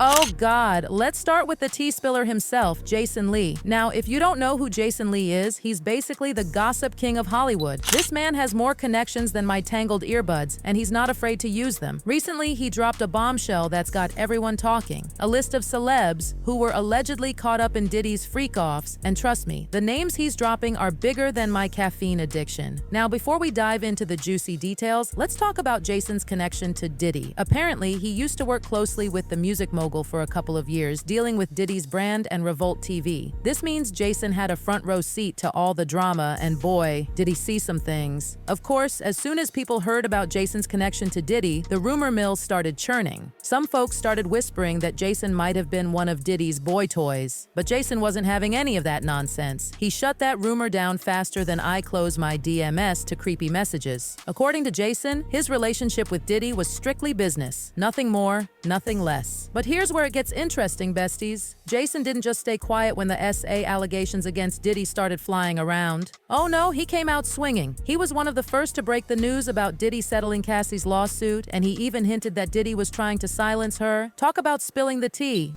Oh God, let's start with the tea spiller himself, Jason Lee. Now, if you don't know who Jason Lee is, he's basically the gossip king of Hollywood. This man has more connections than my tangled earbuds, and he's not afraid to use them. Recently, he dropped a bombshell that's got everyone talking. A list of celebs who were allegedly caught up in Diddy's freak-offs, and trust me, the names he's dropping are bigger than my caffeine addiction. Now, before we dive into the juicy details, let's talk about Jason's connection to Diddy. Apparently, he used to work closely with the music mogul for a couple of years, dealing with Diddy's brand and Revolt TV. This means Jason had a front row seat to all the drama, and boy, did he see some things. Of course, as soon as people heard about Jason's connection to Diddy, the rumor mill started churning. Some folks started whispering that Jason might have been one of Diddy's boy toys. But Jason wasn't having any of that nonsense. He shut that rumor down faster than I close my DMS to creepy messages. According to Jason, his relationship with Diddy was strictly business. Nothing more, nothing less. But here's where it gets interesting, besties. Jason didn't just stay quiet when the SA allegations against Diddy started flying around. Oh no, he came out swinging. He was one of the first to break the news about Diddy settling Cassie's lawsuit, and he even hinted that Diddy was trying to silence her. Talk about spilling the tea.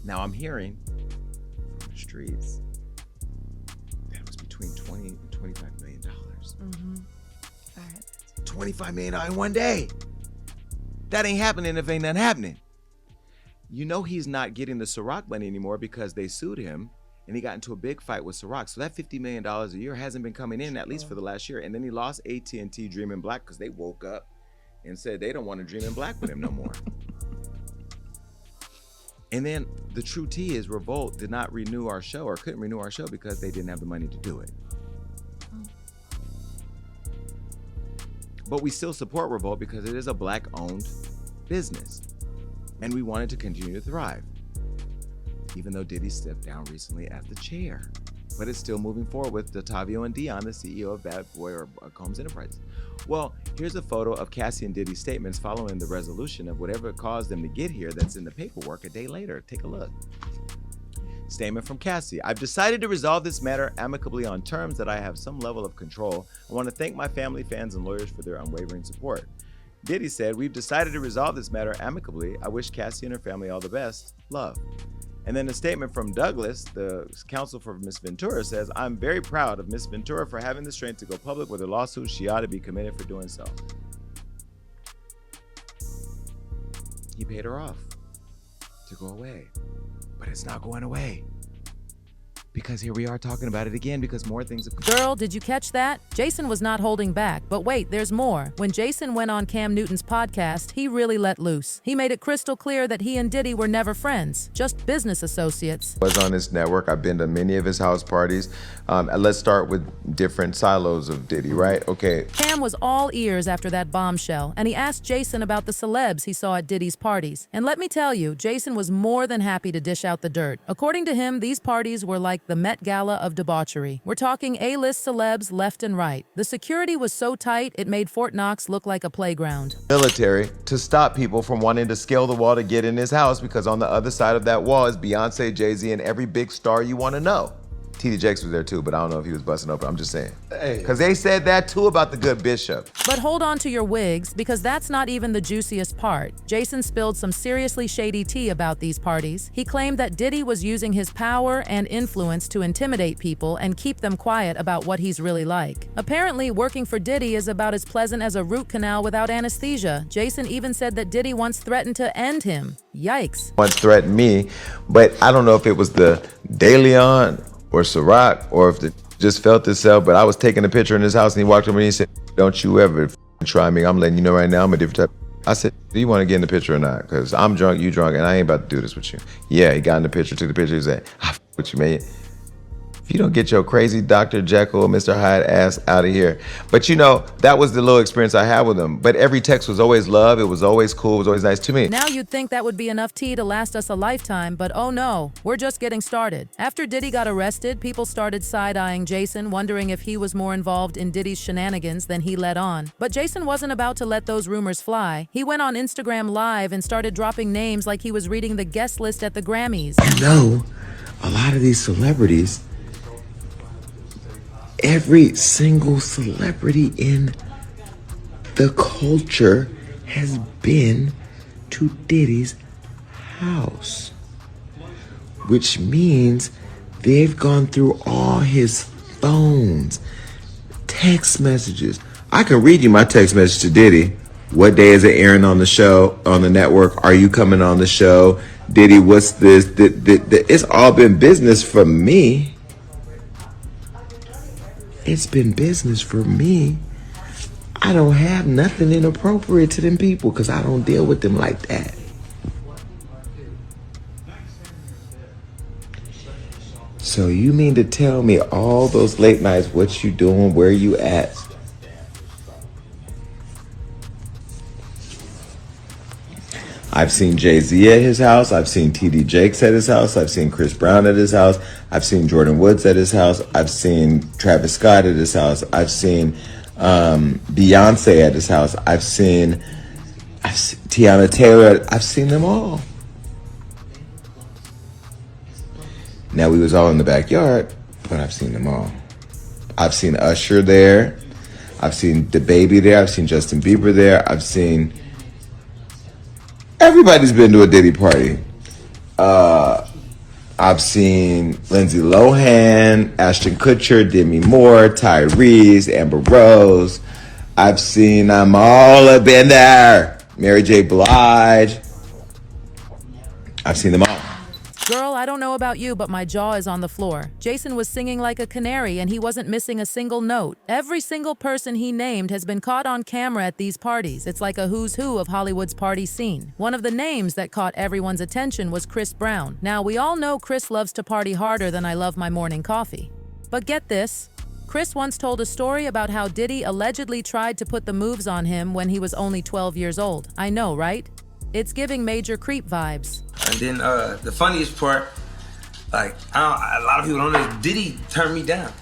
Now I'm hearing from the streets that it was between 20 and $25 million. $25 million in one day. That ain't happening if ain't nothing happening. You know he's not getting the Ciroc money anymore because they sued him and he got into a big fight with Ciroc. So that $50 million a year hasn't been coming in, at least for the last year. And then he lost AT&T Dreaming Black because they woke up and said they don't want to dream in black with him no more. And then the true tea is Revolt did not renew our show, or couldn't renew our show because they didn't have the money to do it. But we still support Revolt because it is a black-owned business. And we wanted to continue to thrive, even though Diddy stepped down recently as the chair. But it's still moving forward with Tavio and Dion, the CEO of Bad Boy or Combs Enterprises. Well, here's a photo of Cassie and Diddy's statements following the resolution of whatever caused them to get here that's in the paperwork a day later. Take a look. Statement from Cassie. I've decided to resolve this matter amicably on terms that I have some level of control. I want to thank my family, fans, and lawyers for their unwavering support. Diddy said, we've decided to resolve this matter amicably. I wish Cassie and her family all the best. Love. And then a statement from Douglas, the counsel for Miss Ventura, says, I'm very proud of Miss Ventura for having the strength to go public with her lawsuit. She ought to be commended for doing so. He paid her off to go away, but it's not going away. Because here we are talking about it again because more things have... Girl, did you catch that? Jason was not holding back. But wait, there's more. When Jason went on Cam Newton's podcast, he really let loose. He made it crystal clear that he and Diddy were never friends, just business associates. Was on his network. I've been to many of his house parties. Let's start with different silos of Diddy, right? Okay. Cam was all ears after that bombshell, and he asked Jason about the celebs he saw at Diddy's parties. And let me tell you, Jason was more than happy to dish out the dirt. According to him, these parties were like the Met Gala of debauchery. We're talking A-list celebs left and right. The security was so tight, it made Fort Knox look like a playground. Military to stop people from wanting to scale the wall to get in his house because on the other side of that wall is Beyonce, Jay-Z, and every big star you want to know. TD Jakes was there too, but I don't know if he was busting open. I'm just saying. Because they said that too about the good Bishop. But hold on to your wigs, because that's not even the juiciest part. Jason spilled some seriously shady tea about these parties. He claimed that Diddy was using his power and influence to intimidate people and keep them quiet about what he's really like. Apparently, working for Diddy is about as pleasant as a root canal without anesthesia. Jason even said that Diddy once threatened to end him. Yikes. Once threatened me, but I don't know if it was the De Leon or Ciroc, or if it just felt itself, but I was taking a picture in his house and he walked over and he said, don't you ever try me. I'm letting you know right now, I'm a different type. I said, do you want to get in the picture or not? Because I'm drunk, you drunk, and I ain't about to do this with you. Yeah, he got in the picture, took the picture, he said, I f with you, man. If you don't get your crazy Dr. Jekyll, Mr. Hyde ass out of here. But you know, that was the little experience I had with him. But every text was always love, it was always cool, it was always nice to me. Now you'd think that would be enough tea to last us a lifetime, but oh no, we're just getting started. After Diddy got arrested, people started side-eyeing Jason, wondering if he was more involved in Diddy's shenanigans than he let on. But Jason wasn't about to let those rumors fly. He went on Instagram Live and started dropping names like he was reading the guest list at the Grammys. You know, a lot of these celebrities, every single celebrity in the culture has been to Diddy's house, which means they've gone through all his phones, text messages. I can read you my text message to Diddy. What day is it airing on the show, on the network? Are you coming on the show? Diddy, what's this? It's all been business for me. It's been business for me. I don't have nothing inappropriate to them people because I don't deal with them like that. So you mean to tell me all those late nights, what you doing, where you at? I've seen Jay-Z at his house. I've seen TD Jakes at his house. I've seen Chris Brown at his house. I've seen Jordan Woods at his house. I've seen Travis Scott at his house. I've seen Beyonce at his house. I've seen Teyana Taylor. I've seen them all. Now, we was all in the backyard, but I've seen them all. I've seen Usher there. I've seen DaBaby there. I've seen Justin Bieber there. I've seen... Everybody's been to a Diddy party. I've seen Lindsay Lohan, Ashton Kutcher, Demi Moore, Tyrese, Amber Rose. I've seen them all have been there. Mary J. Blige. I've seen them all. Girl, I don't know about you, but my jaw is on the floor. Jason was singing like a canary and he wasn't missing a single note. Every single person he named has been caught on camera at these parties. It's like a who's who of Hollywood's party scene. One of the names that caught everyone's attention was Chris Brown. Now, we all know Chris loves to party harder than I love my morning coffee. But get this. Chris once told a story about how Diddy allegedly tried to put the moves on him when he was only 12 years old. I know, right? It's giving major creep vibes. And then the funniest part, like a lot of people don't know, Diddy turned me down.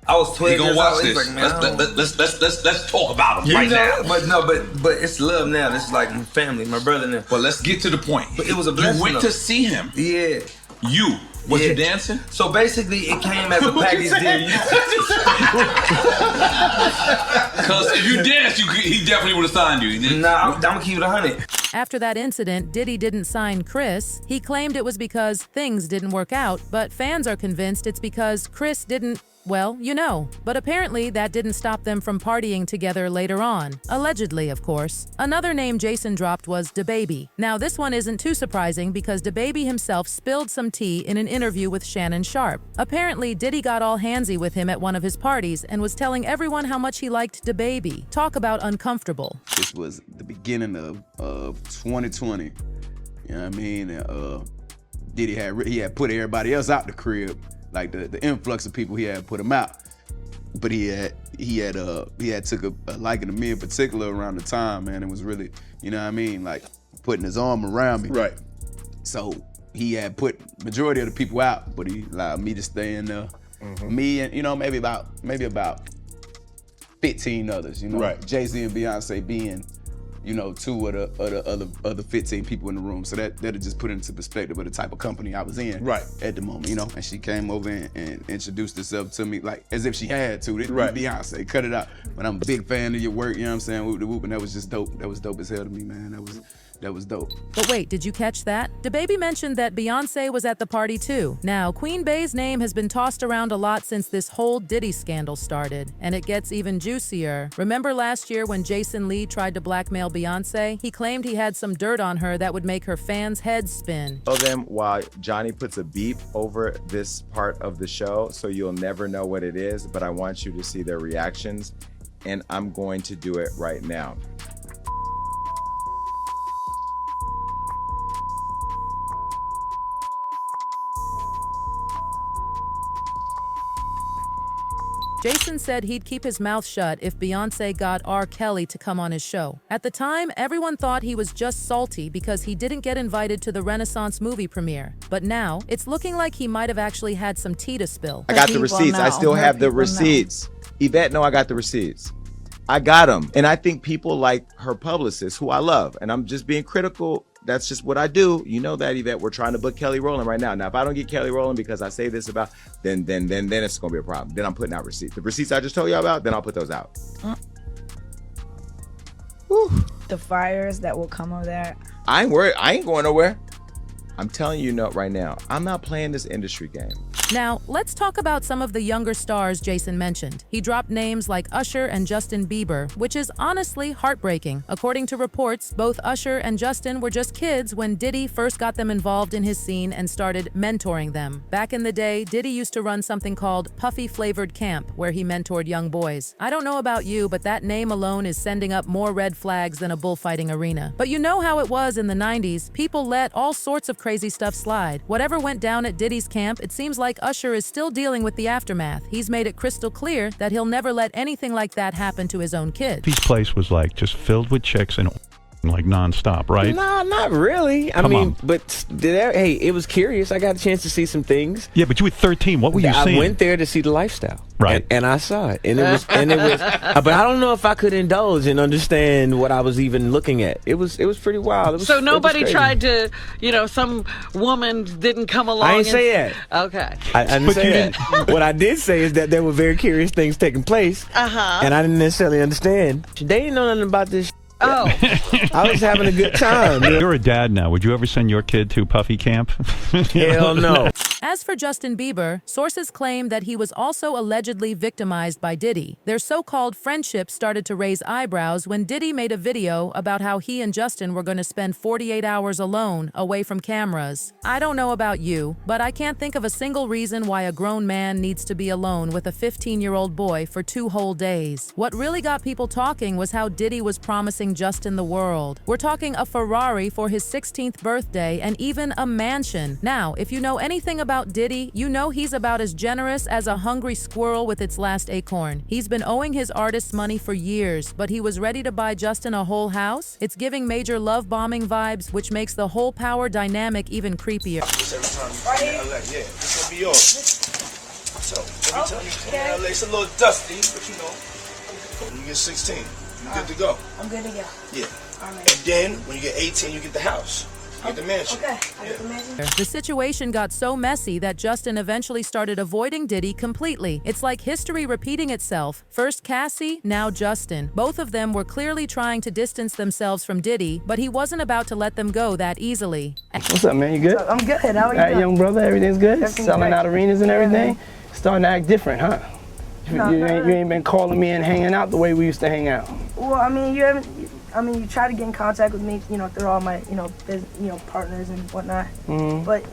I was 12 years old. This. Like, man, let's talk about him right now. But it's love now. This is like my family, my brother now. But let's get to the point. But it was a blessing. You went to see him. Yeah. Was you dancing? So basically, it came as a package deal. Because if you danced, he definitely would have signed you. Nah, I'm gonna keep it 100. After that incident, Diddy didn't sign Chris. He claimed it was because things didn't work out, but fans are convinced it's because Chris didn't, well, you know. But apparently that didn't stop them from partying together later on. Allegedly, of course. Another name Jason dropped was DaBaby. Now, this one isn't too surprising because DaBaby himself spilled some tea in an interview with Shannon Sharp. Apparently, Diddy got all handsy with him at one of his parties and was telling everyone how much he liked DaBaby. Talk about uncomfortable. This was the beginning of 2020. You know what I mean? Diddy had put everybody else out the crib. Like the influx of people, he had put them out, but he had took a liking to me in particular around the time, man. It was really, you know what I mean, like putting his arm around me. Right. So he had put majority of the people out, but he allowed me to stay in there. Mm-hmm. Me and maybe about 15 others. Right. Jay-Z and Beyonce being, two of the other 15 people in the room. So that'll just put it into perspective of the type of company I was in at the moment, And she came over and introduced herself to me like as if she had to. Right. Beyonce, cut it out. But I'm a big fan of your work, you know what I'm saying? Whoop the whoop, and that was just dope. That was dope as hell to me, man. That was dope. But wait, did you catch that? DaBaby mentioned that Beyonce was at the party too. Now, Queen Bey's name has been tossed around a lot since this whole Diddy scandal started, and it gets even juicier. Remember last year when Jason Lee tried to blackmail Beyonce? He claimed he had some dirt on her that would make her fans' heads spin. Tell them while Johnny puts a beep over this part of the show, so you'll never know what it is, but I want you to see their reactions, and I'm going to do it right now. Jason said he'd keep his mouth shut if Beyonce got R. Kelly to come on his show. At the time, everyone thought he was just salty because he didn't get invited to the Renaissance movie premiere. But now, it's looking like he might have actually had some tea to spill. I got the receipts. I still have the receipts. Yvette, no, I got the receipts. I got them. And I think people like her publicist, who I love. And I'm just being critical. That's just what I do. You know that, Yvette. We're trying to book Kelly Rowland right now. Now, if I don't get Kelly Rowland because I say this about, then it's going to be a problem. Then I'm putting out receipts. The receipts I just told you about, then I'll put those out. Whew. the fires that will come of that. I ain't worried. I ain't going nowhere. I'm telling you right now, I'm not playing this industry game. Now, let's talk about some of the younger stars Jason mentioned. He dropped names like Usher and Justin Bieber, which is honestly heartbreaking. According to reports, both Usher and Justin were just kids when Diddy first got them involved in his scene and started mentoring them. Back in the day, Diddy used to run something called Puffy Flavored Camp, where he mentored young boys. I don't know about you, but that name alone is sending up more red flags than a bullfighting arena. But you know how it was in the 90s. People let all sorts of crazy stuff slide. Whatever went down at Diddy's camp, it seems like Usher is still dealing with the aftermath. He's made it crystal clear that he'll never let anything like that happen to his own kids. His place was like just filled with chicks and like nonstop, right? Nah, not really. I mean, but hey, it was curious. I got a chance to see some things. Yeah, but you were 13. What were you seeing? I went there to see the lifestyle, right? And I saw it, and it was, but I don't know if I could indulge and understand what I was even looking at. It was pretty wild. So nobody tried to, some woman didn't come along. I didn't say that. Okay. I didn't say that. What I did say is that there were very curious things taking place, and I didn't necessarily understand. They didn't know nothing about this. Oh. I was having a good time. You're a dad now. Would you ever send your kid to Puffy camp? Hell no. As for Justin Bieber, sources claim that he was also allegedly victimized by Diddy. Their so-called friendship started to raise eyebrows when Diddy made a video about how he and Justin were going to spend 48 hours alone, away from cameras. I don't know about you, but I can't think of a single reason why a grown man needs to be alone with a 15-year-old boy for 2 whole days. What really got people talking was how Diddy was promising Justin the world. We're talking a Ferrari for his 16th birthday and even a mansion. Now, if you know anything about Diddy, you know he's about as generous as a hungry squirrel with its last acorn. He's been owing his artists money for years, but he was ready to buy Justin a whole house? It's giving major love bombing vibes, which makes the whole power dynamic even creepier. This will be yours. So, every time you come to LA, it's a little dusty, but when you get 16, you're good to go. I'm good to go. Yeah. All right. And then, when you get 18, you get the house. You get the mansion. Okay, I get the mansion. The situation got so messy that Justin eventually started avoiding Diddy completely. It's like history repeating itself. First Cassie, now Justin. Both of them were clearly trying to distance themselves from Diddy, but he wasn't about to let them go that easily. What's up, man? You good? I'm good. How are you doing? Young brother, everything's good? Everything's Selling great. out arenas and everything? Starting to act different, huh? You ain't been calling me and hanging out the way we used to hang out. Well, I mean, you try to get in contact with me, through all my, partners and whatnot. Mm-hmm. But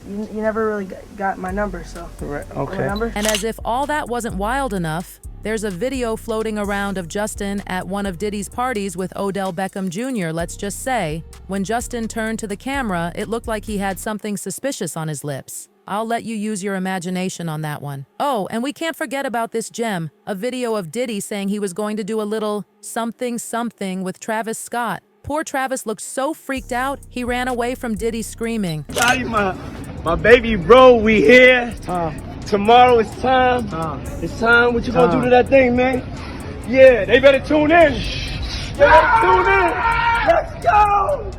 you never really got my number, so. Right, okay. And as if all that wasn't wild enough, there's a video floating around of Justin at one of Diddy's parties with Odell Beckham Jr., let's just say. When Justin turned to the camera, it looked like he had something suspicious on his lips. I'll let you use your imagination on that one. Oh, and we can't forget about this gem, a video of Diddy saying he was going to do a little something with Travis Scott. Poor Travis looked so freaked out, he ran away from Diddy screaming. My baby bro, we here. Tomorrow it's time. It's time. What you gonna do to that thing, man? Yeah, they better tune in. They better tune in. Let's go.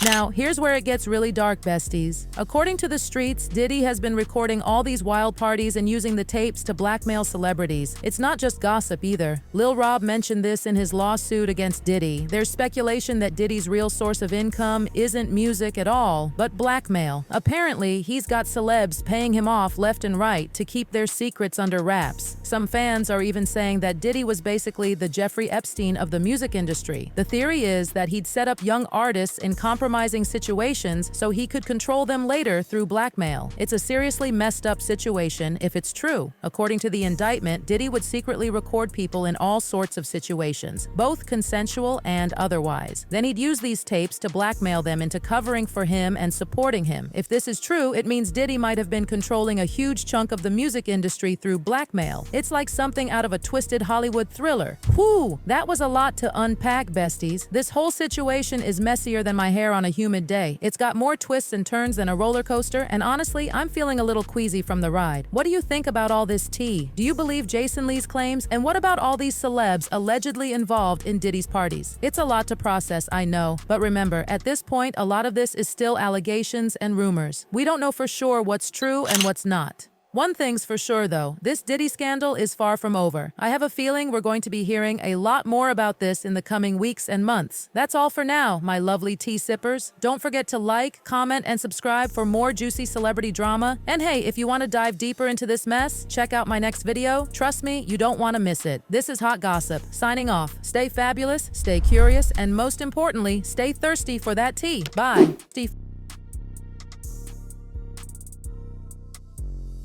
Now, here's where it gets really dark, besties. According to the streets, Diddy has been recording all these wild parties and using the tapes to blackmail celebrities. It's not just gossip either. Lil Rob mentioned this in his lawsuit against Diddy. There's speculation that Diddy's real source of income isn't music at all, but blackmail. Apparently, he's got celebs paying him off left and right to keep their secrets under wraps. Some fans are even saying that Diddy was basically the Jeffrey Epstein of the music industry. The theory is that he'd set up young artists in compromising situations so he could control them later through blackmail. It's a seriously messed up situation if it's true. According to the indictment, Diddy would secretly record people in all sorts of situations, both consensual and otherwise. Then he'd use these tapes to blackmail them into covering for him and supporting him. If this is true, it means Diddy might have been controlling a huge chunk of the music industry through blackmail. It's like something out of a twisted Hollywood thriller. Whew, that was a lot to unpack, besties. This whole situation is messier than my hair on a humid day. It's got more twists and turns than a roller coaster, and honestly, I'm feeling a little queasy from the ride. What do you think about all this tea? Do you believe Jason Lee's claims? And what about all these celebs allegedly involved in Diddy's parties? It's a lot to process, I know, but remember, at this point, a lot of this is still allegations and rumors. We don't know for sure what's true and what's not. One thing's for sure, though, this Diddy scandal is far from over. I have a feeling we're going to be hearing a lot more about this in the coming weeks and months. That's all for now, my lovely tea sippers. Don't forget to like, comment, and subscribe for more juicy celebrity drama. And hey, if you want to dive deeper into this mess, check out my next video. Trust me, you don't want to miss it. This is Hot Gossip, signing off. Stay fabulous, stay curious, and most importantly, stay thirsty for that tea. Bye.